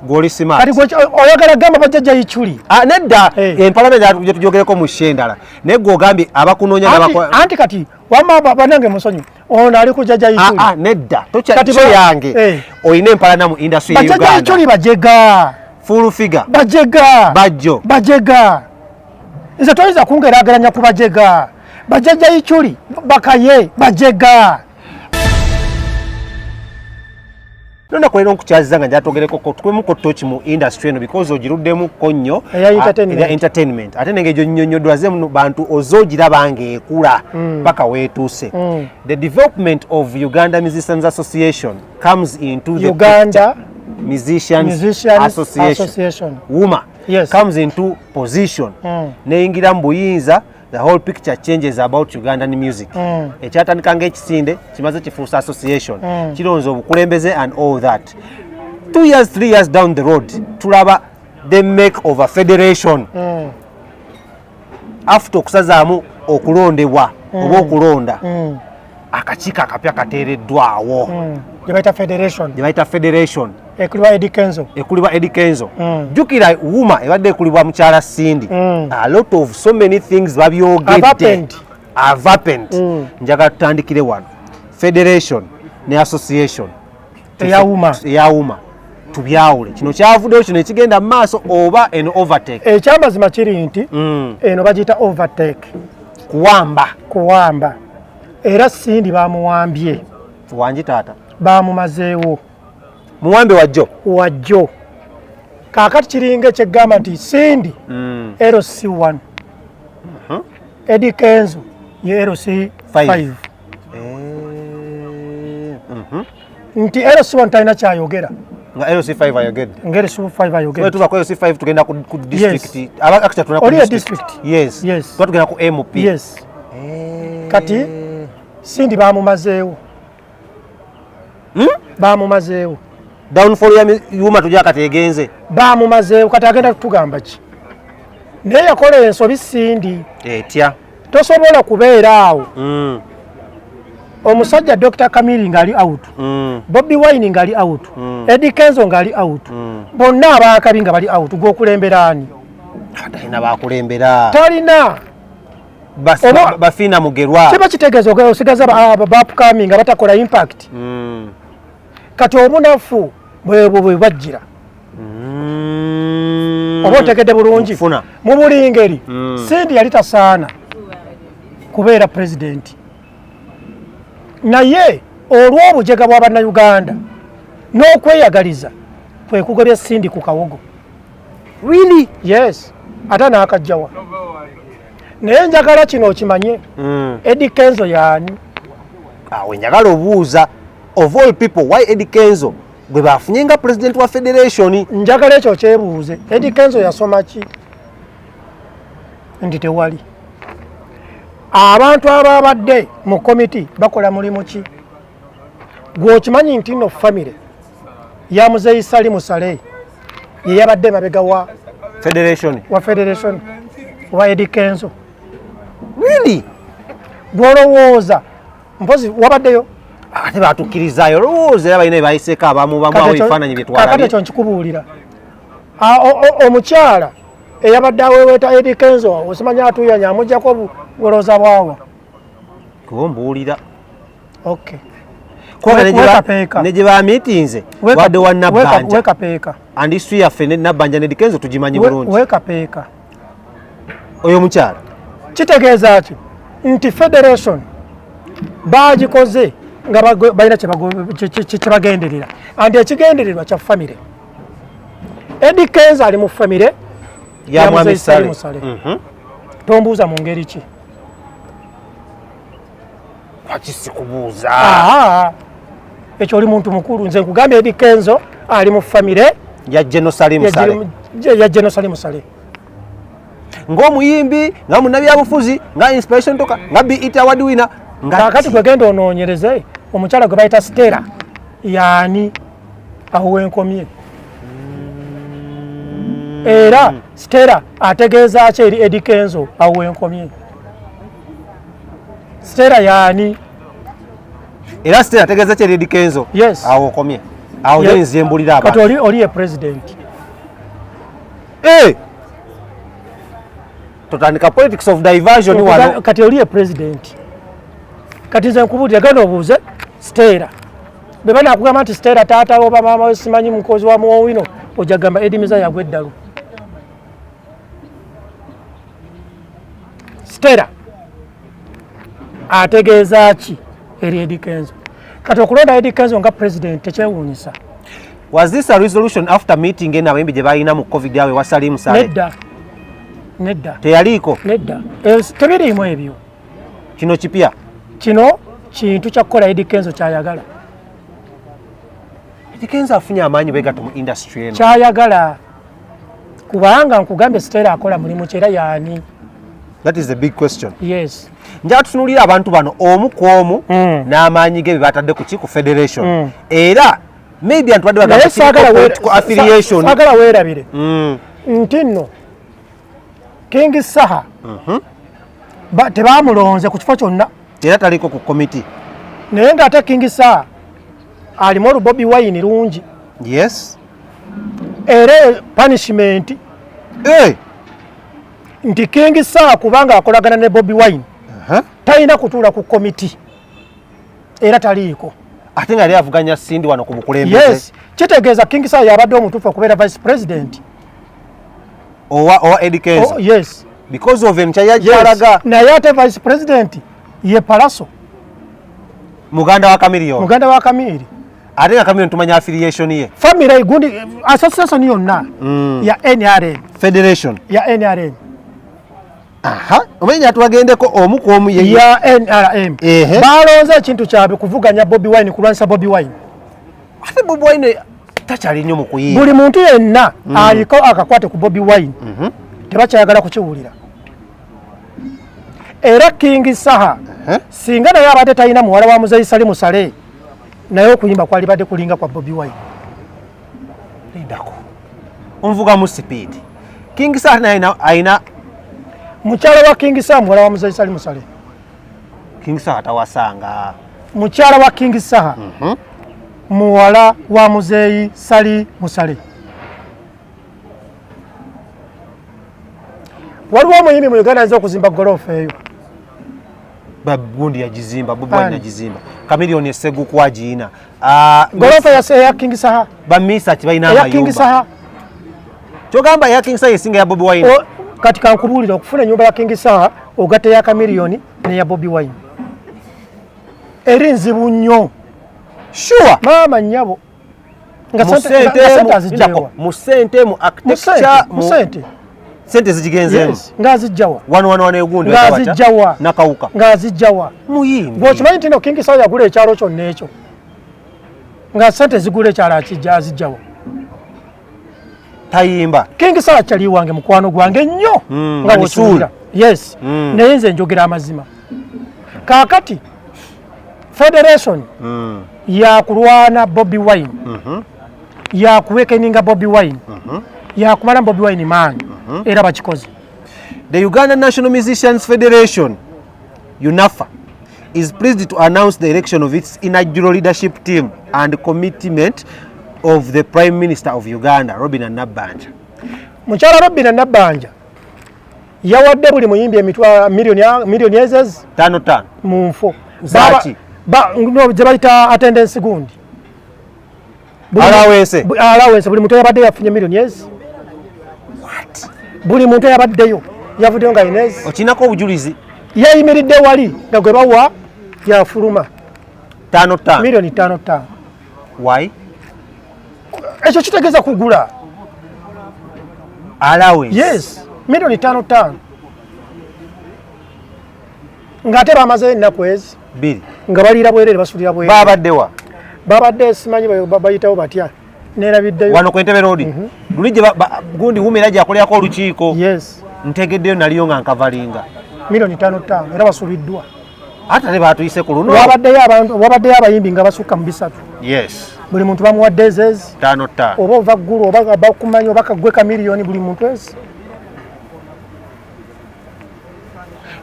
goli smart kati gwe oyagala gamba bajjajja Ichuli nedda empalame gye tujogereko mu shendala naye gwe ogambye abakunoonya anti kati wamma banange musonyi ono ali ku jjajja Ichuli nedda tokyo yange oyina empalana mu industry ya Uganda bajjajja Ichuli bajega full figure bajega bajega nze toyinza kungeraageranya ku bajega bajjajja Ichuli bakaye bajega nona kwera nkukyaziza nga njatogereko tukwemu touch mu industry eno because ogiruddemu konnyo ya entertainment ate nenge gyo nnyonnyodwaze mu bantu ozogiraba ng'ekula paka weetuuse the development of Uganda Musicians Association comes into the Uganda Musicians Association WUMA comes into position neyingira mu buyinza the whole picture changes about Ugandan music. Ekyatandika ng'ekisinde kimaze kifuusa association kironze obukulembeze and all that. 2 years 3 years down the road tulaba the make of a federation after okusazaamu okulondebwa oba okulonda akakiiko akapya kateereddwawo gye bayita federation ekulibwa Eddy Kenzo jjukira WUMA ebadde ekulibwa mukyala Cindy a lot of so many things babyogedde have happened njagala tutandikire wano federation ne association eya WUMA tubyawule kino kyavuddeyo kino ekigenda mu maaso oba eno overtake ekyamazima kiri nti eno bagiyita overtake kuwamba era Cindy bamuwambye wangi taata bamumazeewo muwambe wajjo kaakati kiringa ekyegamba nti Cindy LC1 Eddy Kenzo ye LC5 nti LC1 talina kyayogera nga LC5 ayogedde nga LC5 ayogedde tuva ku LC5 tugenda ku district actually tuna ku district yes tugenda ku MP kati Cindy bamumazeewo bamumazeewo downfall ya WUMA tujja kategenze bamumazeewo kati agenda kutugamba ki naye yakola ensobi Cindy etya tosobola kubeera awo omusajja Dr. Kamili ngali out Bobby Wine ngali out Eddy Kenzo ngali out bonna abaakabi nga bali out gwokulemberaani talina bakulembera talina bafina mugerwa kiba kitegeeza osigaza bapukami nga batakola impact kati obunafu bwe bwajjira oba otegedde bulungi mu buli ngeri Cindy yali tasaana kubeera pulezidenti naye olw'obujega bwa bannayuganda n'okweyagaliza kwe kugobya Cindy ku kawogo really yes ate n'akajjawa naye njagala kino okimanye Eddy Kenzo yaani awe njagala obuuza of all people why Eddy Kenzo gwe bafunye nga president wa federation njagala ekyo kyebuuze Eddy Kenzo yasoma ki ndi tewali abantu ababadde mu komiti bakola mulimu ki gwokimanyi nti no family ya muzeyi Salimu Sale ye yabadde mabega wa federation wa Eddy Kenzo really gwolowooza mpozi wabaddeyo ate batukkirizayo olowooza era balina ebayiseeko abamu awo ebifaananyi bye twalabye kakati ekyo nkikubuulira omukyala eyabadde aweweeta Eddy Kenzo osimanya atuyanya amuggyako bulowooza bwawa kuba mbuulira okay ne gye bamiitinze wadde wa Nabbanja wekapeeka and history yaffe ne Nabbanja ne Eddy Kenzo tugimanyi bulungi wekapeeka oyo omukyala kitegeeza ki nti federation bagikoze nga balina kyebagenderera andi ekigendererwa kya famire Eddy Kenzo ali mu famire ya Mwami Salimu Sale tombuuza mu ngeri ki wakisikubuuza ekyo oli muntu mukulu nze nkugambye Eddy Kenzo ali mu famire ya General Salimu Sale ng'omuyimbi nga munnabyabufuzi nga inspiration toka nga BET award winner kakati gwegenda onoonyereze omukyala gwe bayita Stella yaani awo wenkomye era Stella ategeeza ki eri Eddy Kenzo awo wenkomye Stella yaani era Stella ategeeza ki eri Eddy Kenzo yes awo okomye awo nze mbulira abantu kati oli ye president totandika politics of diversion wano kati oli ye president kati nze nkubulira gano obuuze Stella bwe banakugamba nti Stella taata oba maama we simanyi mukozi wa muwino ojja gamba Eddy Miza yagwa eddalu Stella ategeeza ki eri Eddy Kenzo kati okulonda Eddy Kenzo nga president tekyewuunyisa. Was this a resolution after meeting n'abayimbi gye balina mu covid yawe wasalimu sale? Nedda teyaliiko nedda tebiriimu ebyo. Kino kipya, kino kintu kyakukola Eddy Kenzo kyayagala. Eddy Kenzo afunye amaanyi beegatta mu industry eno kyayagala kubanga nkugambye Stella akola mulimu kyera yaani. That is the big question. Yes. Njala tutunulira abantu bano omu ku omu n'amaanyi ge batadde ku kiku federation era maybe antwadde bagamba political affiliation. Sagala weerabire nti nno King Saha tebaamulonze ku kifo kyonna era taliko ku committee naye ng'ate King Saha alimu olubobi wine lungi. Yes. Era punishment nti King Saha kubanga akolagana ne Bobi Wine talina kutuula ku komiti era taliiko ate nga yali avuganya Sindi wano ku bukulembeze. Yes, kitegeeza King Saha yabadde omutuufu okubeera vice president owa Eddy Kenzo. Yes, because of him kyalaga naye ate vice president ye Palaso muganda wa Kamiri ate nga Kamiri tumanya affiliation ye family gundi association yonna ya NRM federation ya NRM. Omenya tuwagendeko omu ku omu ye ya NRM balonze ekintu kyabwe kuvuganya Bobi Wine kulwanisa Bobi Wine. Ate Bobi Wine takyali nnyo mu kuyiiya. Buli muntu yenna aliko akakwate ku Bobi Wine tebakyayagala kukiwulira. Era King Saha singa naye abadde talina muwala wa Muzeyi Salimu Sale naye okuyimba kwali badde kulinga kwa Bobi Wine. Lidako onvuga mu speed. King Saha naye aina mukyala wa King Saha muwala wa Muzeyi Salimu Sale. King Saha tawasanga. Mukyala wa King Saha muwala wa Muzeyi Salimu Sale. Waliwo omuyimbi mu Uganda ayinza okuzimba golofa eyo. Bagundi yagizimba, Bobi Wine yagizimba. Kamiliyoni esegu kwagiina. Golofa ya King Saha. Bamisa kibalina amayumba. Ya King Saha. Kyogamba ya King Saha esinga ya Bobi Wine. Kati kankubulira okufuna ennyumba ya King Saha ogatta ya Kamiliyoni ne ya Bobi Wine. Eri nzibu nnyo. Sure. Maama nnyabo. Nga musente mu architecture musente. Sente zijigenzeemu. Ngazijjawa. Wano egundi ngazijjawa. Nakawuka. Ngazijjawa. Muyimbi. Bw'okimanyi nti no King Saha yagula ekyalo kyonna ekyo. Nga sente zigula ekyalo azijjawa. Tayimba. King Saha kyali wange mukwano gwange nnyo nga bw'okiwulira. Yes. Naye nze njogera amazima. Kaakati federation yakulwana Bobi Wine yakuwekeninga Bobi Wine yakumala Bobi Wine maanyi era bakikoze. The Uganda National Musicians Federation UNAFA is pleased to announce the election of its inaugural leadership team and commitment of the Prime Minister of Uganda, Robin Nabbanja. Mukyala Robin Nabbanja yawadde buli muyimbi emitwalo miliyoni ezezi 5 mu nfo. Zaki gye bayita attendance gundi. Allowance buli muntu yabadde yafunye miliyoni ezi. Buli muntu yabaddeyo yavuddeyo nga inezi. Okinako obujulizi. Yayimiridde wali nga gwe bawa yafuluma 5 miliyoni 5. Why? Ekyo kitegeeza kugula allowance. Yes, miliyoni 5. Ng'ate bamaze ennaku ezi 2 nga baliira bwerere basulira bwerere. Babaddewa. Babadde simanyi bayitawo batya. Nerabiddeyo wano ku Entebbe Road. Lulije gundi wumira gyakolerako olukiiko. Yes. Ntegeddeyo naliyo nga nkavalinga. Miliyoni 5 era basubiddwa. Ate ne batuyise ku luno. Wabaddeyo abayimbi nga basukka mu 3. Yes. Buli muntu bamuwadde ezezi 5. oba ova ggulu oba bakumanyi oba kagwe ka miliyoni buli muntu ezi.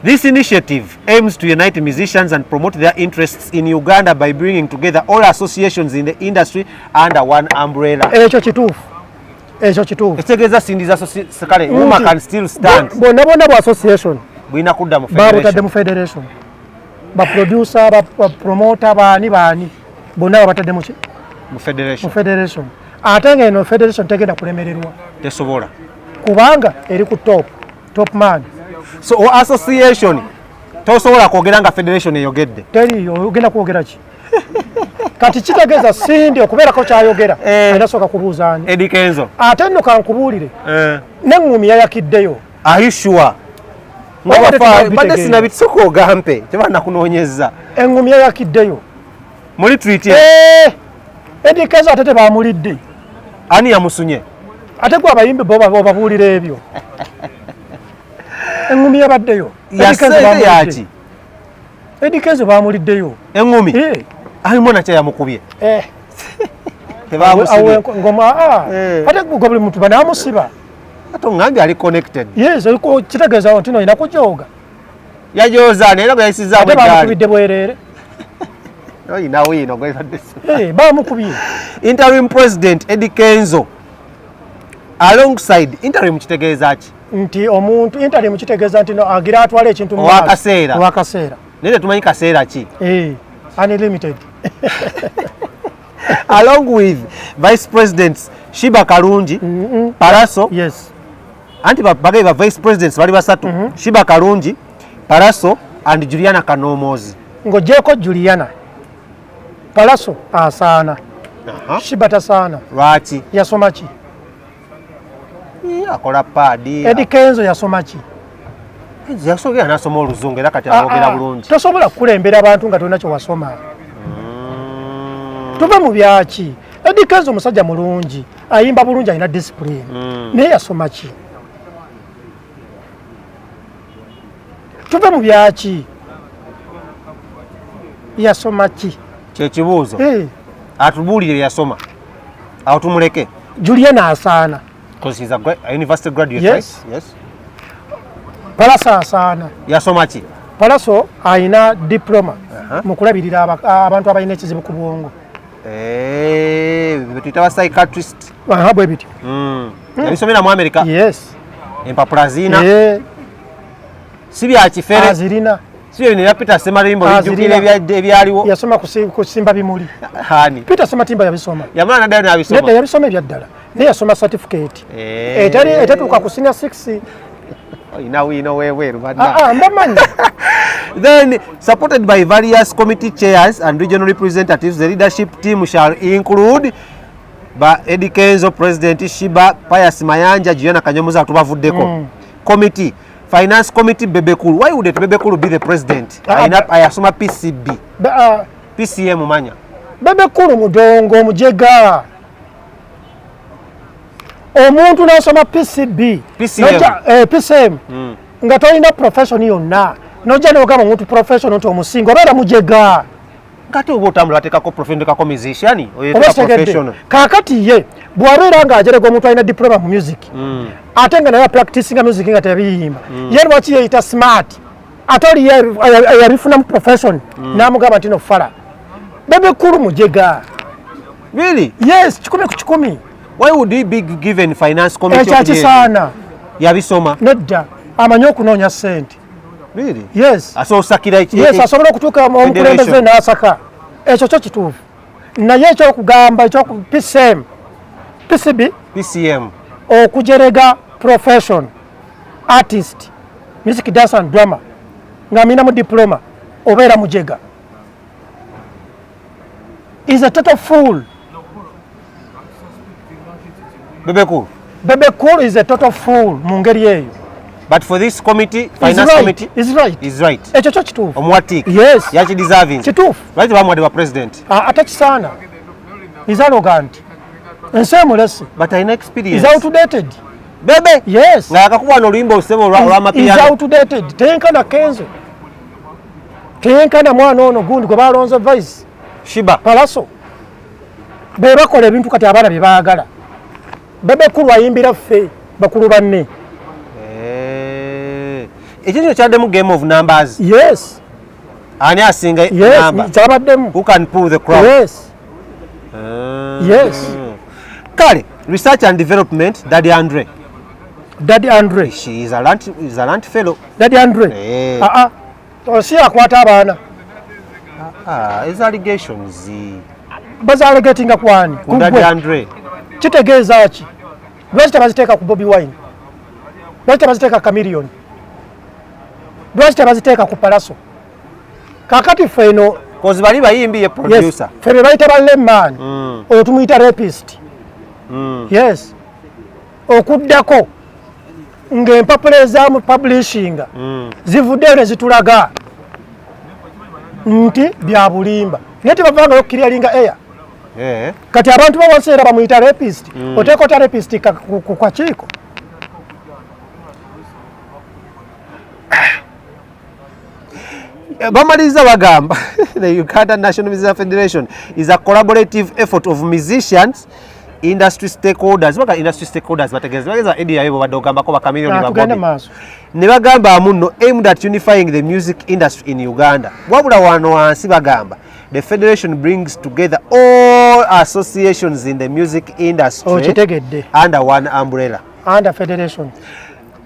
This initiative aims to unite musicians and promote their interests in Uganda by bringing together all associations in the industry under one umbrella. Ekyo kituufu. Ekitegeza sindiza kale Uma can still stand. Bonna bu association Bwina kudda mu federation. Mu federation. Ba producer, ba promoter, baani bonna batadde mu federation. Ate ng'eno federation tegenda kulemererwa. Tesobola. Kubanga eri ku top man. So association tosobola kwogera nga federation eyogedde. Teri ogenda kwogera ki? Kati kitegeeza sindi okubeerako kyayogera era sooka kubuuzaani. Eddy Kenzo. Ate nno kankubuulire. N'eŋŋumi yayakiddeyo. Are you sure? Badde sinabituuka ogampe kyeba nakunoonyezza. Eŋŋumi yayakiddeyo. Muli tweet Eddy Kenzo ate tebaamulidde. Ani yamusunye? Ate gwe abayimbi babuulira ebyo. Eŋŋumi yabaddeyo. Yaseere yaki? Eddy Kenzo baamuliddeyo. Eŋŋumi? Ayi mwana kya yamukubye. Tebamusibye. Ngoma ate gwe buli muntu banaamusiba. Ate ngambye ali connected. Yes, kitegeeza nti no ina kujooga. Yajooza naye nga yayisizza bwe ate baamukubidde bwereere. Oyina wino gwebadde. Baamukubye. Interim President Eddy Kenzo alongside interim kitegeeza ki? Nti omuntu interim kitegeeza nti no agira atwala ekintu mu wakaseera. Naye tumanyi kaseera ki? Unlimited. Along with Vice Presidents Shiba Kalungi, Paraso. Yes. Anti bagaye ba Vice Presidents bali basatu. Shiba Kalungi, Paraso and Juliana Kanomozi. Ngojeko Juliana. Paraso asaana. Shiba tasaana. Lwaki? Yasoma ki? Akola paadi. Eddy Kenzo yasoma ki? Yasogera nasoma oluzungu era kati ayogera bulungi. Tosobola kukulembera abantu nga tolina kye wasoma. Tuve mu byaki. Eddy Kenzo musajja mulungi, ayimba bulungi, alina discipline. Naye yasoma ki? Tuve mu byaki. Yasoma ki? Kyekibuuzo. Atubuulire yasoma. Awo tumuleke. Juliana asaana. Because he's a university graduate, yes. Right? Yes. Paraso asaana. Yasoma ki? Paraso ayina diploma mu kulabirira abantu abalina ekizibu ku bwongo. Betuyita ba psychiatrist. Bwe bityo. Yabisomera mu America. Yes. Empapula zina. Si bya kifere. Azirina. Si bya ne Peter Semarimbo bijjukira ebyaliwo. Yasoma kusimba bimuli. Hani. Peter Sematimba yabisoma. Yamala naddayo n'abisoma. Nedda yabisoma ebyaddala. Naye yasoma certificate. Etatuuka ku senior 6. Oyina weeweeru badda. Mbamanyi. Then, supported by various committee chairs and regional representatives, the leadership team shall include Eddy Kenzo, President Shiba, Pius Mayanja, Juliana Kanyomozi atubavuddeko. Committee, Finance Committee, Bebe. Why would Bebe be the president? Ayasoma PCB. PCM manya. Bebe mudongo mujega. Omuntu nasoma PCB. PCM. Nga tolina profession yonna. Nojja n'ogamba omuntu profession nti omusingo obeera mujega. Kati oba otambula ateekako profession musician oyeteka professional. Kaakati ye bw'abeera ng'ajerega omuntu alina diploma mu music. Ate nga naye practicing music nga tebiyimba. Ye lwaki yeeyita smart. Ate oli yabifunamu profession n'amugamba nti no fala. Bebe Kulu mujega. Really? Yes, 10 ku 10. Why would he be given finance committee? Ekyakisana. Yabisoma. Nedda. Amanyi okunoonya ssente. Really? Yes. Asosakira iki? Yes, asobola okutuuka omukulembeze n'asaka. Ekyo kyo kituufu. Naye ekyokugamba ekyoku PCM. PCM. Okujerega profession. Artist. Music, dance and drama. Ng'amina mu diploma. Obeera mujega. Is a total fool. Bebe Kulu is a total fool mu ngeri eyo. But for this committee, finance committee, is right. Ekyo kyo kituufu. Omwatika. Yes. Yaki deserving. Kituufu. Lwaki bamwadde ba president? Atakisaana. Is arrogant. Ensi emulese. But alina experience. Is outdated. Bebe. Yes. Nga yakakubwa n'oluyimba olusebo olw'amapiano. Is outdated. Teyenkana Kenzo. Teyenkana mwana ono gundi gwe balonze vice. Shiba. Paraso. Be bakola ebintu kati abaana bye baagala. Bebe Kulu ayimbira ffe bakulu banne. Ekyo kyaddemu game of numbers. Yes. Ani asinga number? Yes, kyabaddemu. Who can pull the crowd? Yes. Yes. Kale, research and development, Daddy Andre. She is a land fellow. Daddy Andre. Osi akwata abaana. His allegations. Baza alleging kwani? Daddy Andre. Kitegeeza ki? Lwaki tebaziteeka ku Bobi Wine? Lwaki tebaziteeka Chameleon? Lwaki tebaziteeka ku Palaso? Kakati ffe eno kozi bali bayimbi ye producer. Ffe be bayita ballemman. Oyo tumuyita rapist. Yes. Okuddako ng'empapula ezaamu publishing zivuddeyo ne zitulaga nti bya bulimba. Naye tebavaangayo clearinga air. Kati abantu bawansi era bamuyita rapist. Oteeka ota rapist ku kakiiko. Bamaliza bagamba the Uganda National Music Federation is a collaborative effort of musicians, industry stakeholders. Baka industry stakeholders bategeza Eddy yabo badogamba ko bakamilioni bagobi. Ne bagamba muno aimed at unifying the music industry in Uganda. Wabula wano wansi bagamba the federation brings together all associations in the music industry under one umbrella. Under federation.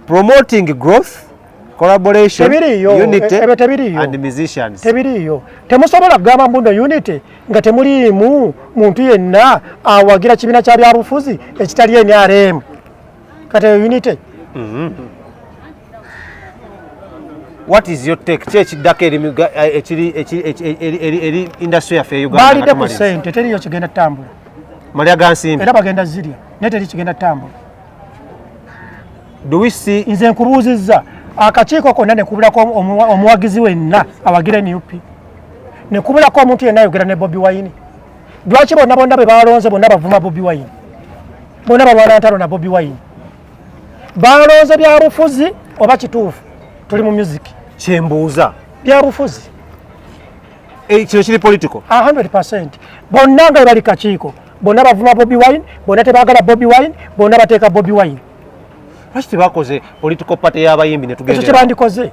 Promoting growth, collaboration, unity and musicians. Tebiriyo. Temusobola kugamba mbuno unity nga temuliimu muntu yenna awagira kibiina kya byabufuzi ekitali NRM. Kati unity. What is your take? Chekiddako eri industry yaffe Uganda. Balidde ku ssente teriyo kigenda ttambula. Malya ga nsimbi. Era bagenda zirya. Naye teri kigenda ttambula. Do we see? Nze nkubuuzizza akakiiko konna ne kubulako omuwagizi wenna awagira NUP. Ne kubulako omuntu yenna ayogera ne Bobi Wine. Lwaki bonna be balonze bonna bavuma Bobi Wine? Bonna balwana ntalo na Bobi Wine. Balonze bya bufuzi oba kituufu? Tuli mu music. Kyembuuza. Bya bufuzi. Kino kiri political? 100%. Bonna nga bali kakiiko. Bonna bavuma Bobi Wine, bonna tebagala Bobi Wine, bonna bateeka Bobi Wine. Lwaki tebakoze political party y'abayimbi ne tugenda? Ekyo kyebandikoze.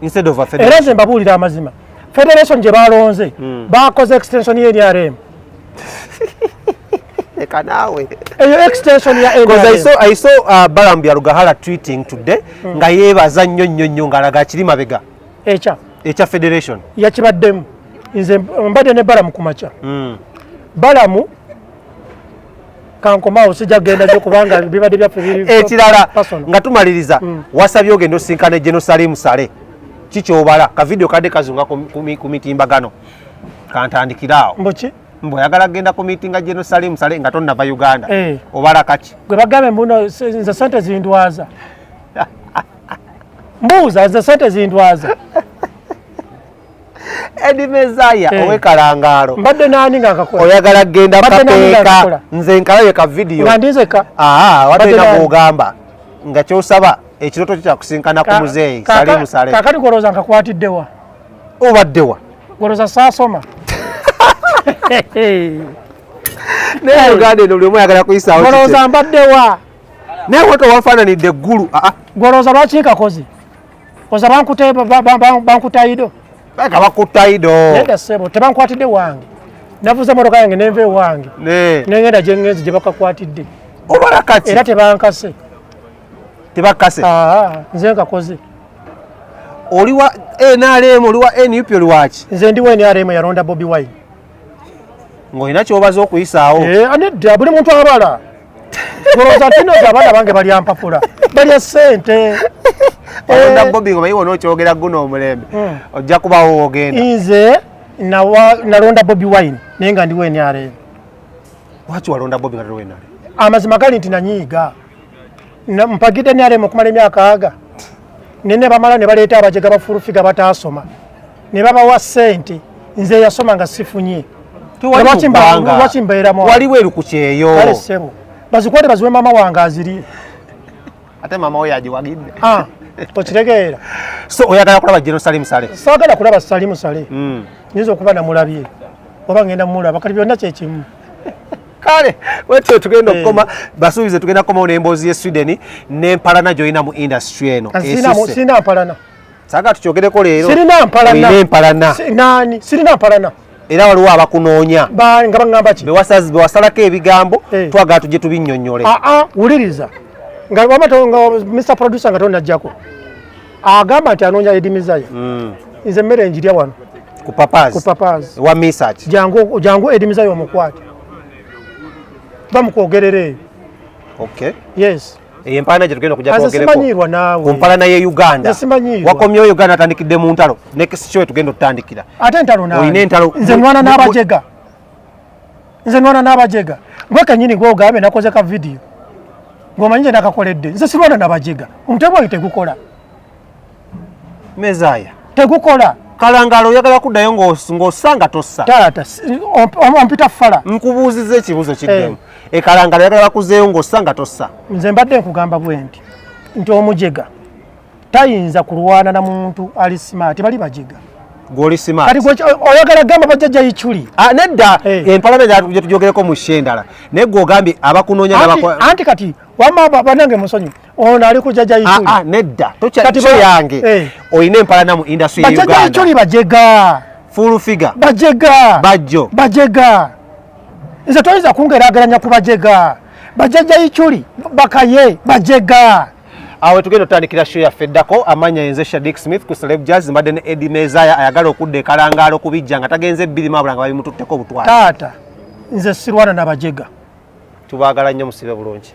Instead of a federation. Era nze mbabuulira amazima. Federation gye balonze bakoze extension ye NRM. Eka naawe. Eyo extension ya NRM. Because I saw Balambya Lugahala tweeting today nga yeebaza nnyo ng'alaga kiri mabega. Ekya federation. Yakibaddemu. Nze mbadde ne Balamu ku makya. Balamu kankomaawo sijja kugenda gyo kubanga bibadde byaffe biri. Ekirala nga tumaliriza wasabye ogenda osinkana General Salim Sale. Kikyobala ka video kadde kazunga ku mitimbagano. Kantandikiraawo. Mboki? Mbo yagala genda ku meeting General Salim Sale nga tonnava Uganda. Obala kaki? Gwe bagambe mbuno nze sente zindwaza. Mbuuza nze sente zindwaza. Eddy Mezaya owekalangalo. Mbadde nani nga akakola? Oyagala genda kapeeka nze nkalabe ka video. Nga ndizeka. Wadde na kugamba nga kyosaba ekiroto kya kusinkana ku muzeeyi Salim Sale. Kakati goloza nkakwatiddewa. Obaddewa? Goloza saasoma. Ne Uganda eno buli omu ayagala kuyisaawo kike. Goloza mbaddewa. Naye watu wafaananidde eggulu. Goloza lwaki nkakoze? Oza bankutaido. Baka bakutaido. Nenda sebo tebankwatidde wange. Navuza motoka yange nenve wange. Nengenda gye ngenzi gye bakakwatidde. Obala kati. Era tebankase. Tebakase. Nze nkakoze. Oliwa NRM oliwa NUP oliwaki? Nze ndi NRM yalonda Bobi Wine. Ng'olina ky'obaza okuyisaawo. Anedda buli muntu abala. Goloza ntino abaana bange balya mpapula. Balya ssente. Olonda Bobi nga bayiwo n'okyogera guno omulembe. Ojja kubawo ogenda. Nze nalonda Bobi Wine naye nga ndi NRM. Lwaki walonda Bobi nga toli NRM? Amazima gali nti nanyiiga. Mpagidde NRM okumala emyaka aga. Nene bamala ne baleeta abajega bafulufiga bataasoma. Ne babawa ssente. Nze yasoma nga sifunye. Lwaki mbeera mwana? Waliwo erukukyeyo. Kale ssebo. Bazikwate baziwe mama wange aziri. Ate mama we yagiwagidde. Okitegeera. So oyagala kulaba General Salim Sale? Saagala kulaba Salim Sale. Nyinza okuba namulabye. Oba ngenda mulaba kati byonna kyekimu. kale wetu tugenda okoma basubize tugenda koma n'emboozi ye Sweden n'empalana gy'olina mu industry eno sina mpalana saaga tukyogereko leero sirina mpalana nani sirina mpalana era waliwo abakunoonya nga baŋŋamba ki bewasalako ebigambo twagala tujje tubinnyonnyole wuliriza nga Mr. Producer nga tonnajjako agamba nti anoonya Eddy Mizaya nze emmere njirya wano ku papazi wa research jangu Eddy Mizaya omukwate bamukwogerere okay yes empalana gye tugenda okujja twogereko simanyirwa naawe ku mpalana ye Uganda wakomyewo Uganda atandikidde mu ntalo next show tugenda otutandikira ate entalo naawe olina entalo nze nwana n'abajega gwe kenyini gwe ogambe nakoze ka video ng'omanyi nje nakakoledde nze sirwana n'abajega omutego oyo tegukola Mezaya tegukola kalangalo oyagala kuddayo ng'osanga tossa taata ompita fala nkubuuziza ekibuuzo kiddemu ekalangalo oyagala bakuzeeyo ng'osanga tossa nze mbadde nkugamba bwe nti omujega tayinza kulwana na muntu ali smart bali bajega gw'oli smart kati oyagala gamba bajjajja Ichuli nedda empalana gye tugyogereko mu sshe endala naye gw'ogambye abakunoonya anti kati wamma banange musonyi ono ali ku jjajja Ichuli nedda tokyo yange olina empalana mu industry ya Uganda bajjajja Ichuli bajega full figure bajega bajega nze toyinza kungeraageranya ku bajjajja Ichuli bakaye bajega awe tugenda otandikira show yaffe eddako amanya yenze Shadik Smith ku Celeb Jazz mbadde ne Eddy Mizaya ayagala okudda ekalangaalo kubijja nga tagenze ebbiri mabula nga babimututteko obutwala taata nze sirwana n'abajega tubaagala nnyo musibe bulungi